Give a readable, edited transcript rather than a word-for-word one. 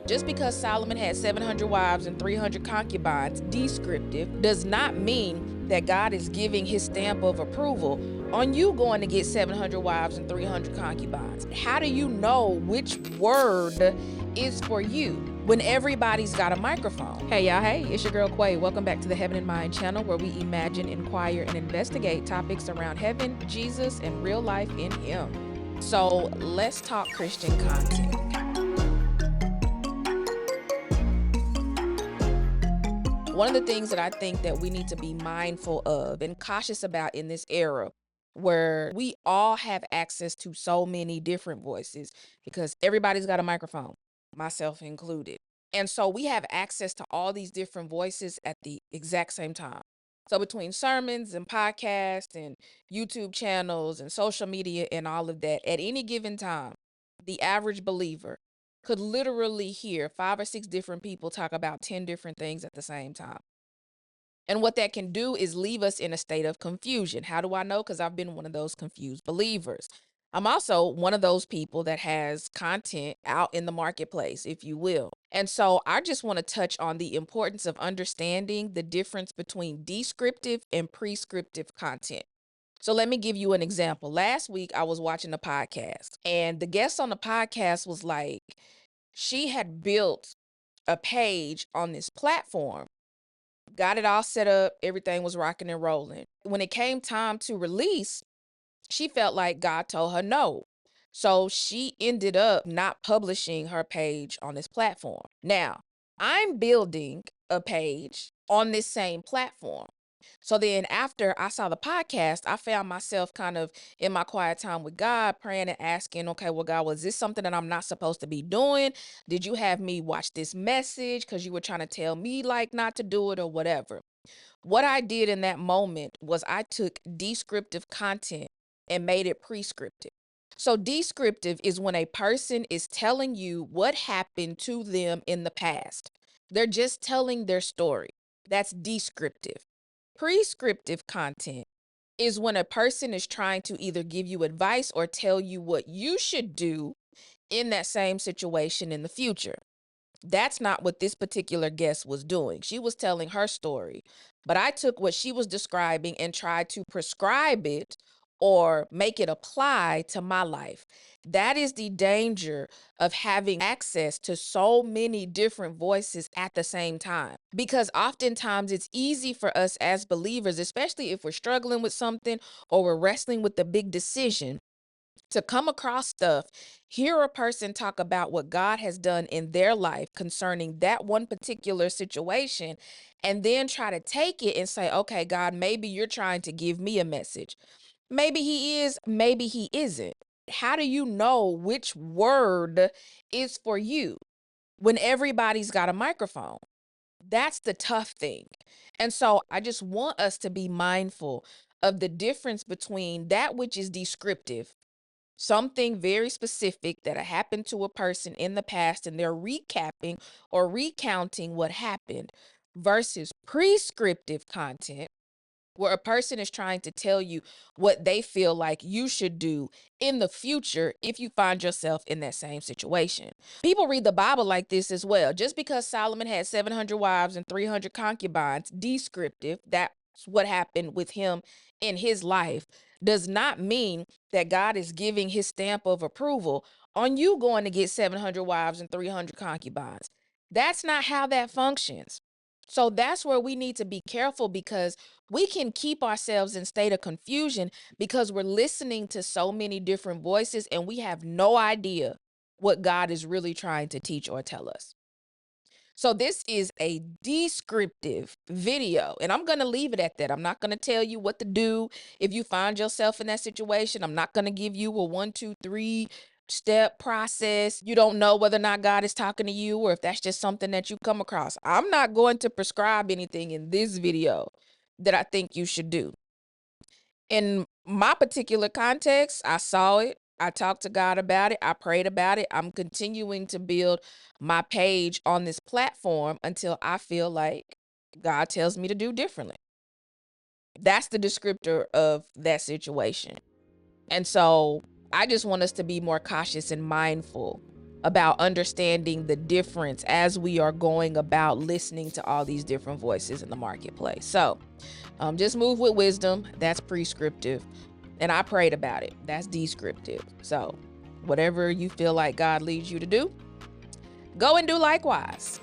Just because Solomon had 700 wives and 300 concubines, descriptive, does not mean that God is giving his stamp of approval on you going to get 700 wives and 300 concubines. How do you know which word is for you when everybody's got a microphone? Hey y'all, hey, it's your girl Quay. Welcome back to the Heaven in Mind channel, where we imagine, inquire, and investigate topics around heaven, Jesus, and real life in him. So let's talk Christian content. One of the things that I think that we need to be mindful of and cautious about in this era, where we all have access to so many different voices, because everybody's got a microphone, myself included. And so we have access to all these different voices at the exact same time. So between sermons and podcasts and YouTube channels and social media and all of that, at any given time, the average believer could literally hear 5 or 6 different people talk about 10 different things at the same time. And what that can do is leave us in a state of confusion. How do I know? Because I've been one of those confused believers. I'm also one of those people that has content out in the marketplace, if you will. And so I just want to touch on the importance of understanding the difference between descriptive and prescriptive content. So let me give you an example. Last week, I was watching a podcast, and the guest on the podcast was like, she had built a page on this platform, got it all set up, everything was rocking and rolling. When it came time to release, she felt like God told her no. So she ended up not publishing her page on this platform. Now, I'm building a page on this same platform. So then after I saw the podcast, I found myself kind of in my quiet time with God, praying and asking, okay, well, God, was this something that I'm not supposed to be doing? Did you have me watch this message because you were trying to tell me like not to do it or whatever? What I did in that moment was I took descriptive content and made it prescriptive. So descriptive is when a person is telling you what happened to them in the past. They're just telling their story. That's descriptive. Prescriptive content is when a person is trying to either give you advice or tell you what you should do in that same situation in the future. That's not what this particular guest was doing. She was telling her story, but I took what she was describing and tried to prescribe it or make it apply to my life. That is the danger of having access to so many different voices at the same time. Because oftentimes it's easy for us as believers, especially if we're struggling with something or we're wrestling with a big decision, to come across stuff, hear a person talk about what God has done in their life concerning that one particular situation, and then try to take it and say, okay, God, maybe you're trying to give me a message. Maybe he is, maybe he isn't. How do you know which word is for you when everybody's got a microphone? That's the tough thing. And so I just want us to be mindful of the difference between that which is descriptive, something very specific that happened to a person in the past and they're recapping or recounting what happened, versus prescriptive content where a person is trying to tell you what they feel like you should do in the future if you find yourself in that same situation. People read the Bible like this as well. Just because Solomon had 700 wives and 300 concubines, descriptive, that's what happened with him in his life, does not mean that God is giving his stamp of approval on you going to get 700 wives and 300 concubines. That's not how that functions. So that's where we need to be careful, because we can keep ourselves in state of confusion because we're listening to so many different voices and we have no idea what God is really trying to teach or tell us. So this is a descriptive video, and I'm going to leave it at that. I'm not going to tell you what to do if you find yourself in that situation. I'm not going to give you a 1, 2, 3 step process. You don't know whether or not God is talking to you or if that's just something that you come across. I'm not going to prescribe anything in this video that I think you should do. In my particular context, I saw it. I talked to God about it. I prayed about it. I'm continuing to build my page on this platform until I feel like God tells me to do differently. That's the descriptor of that situation. And so I just want us to be more cautious and mindful about understanding the difference as we are going about listening to all these different voices in the marketplace. So just move with wisdom. That's prescriptive. And I prayed about it. That's descriptive. So whatever you feel like God leads you to do, go and do likewise.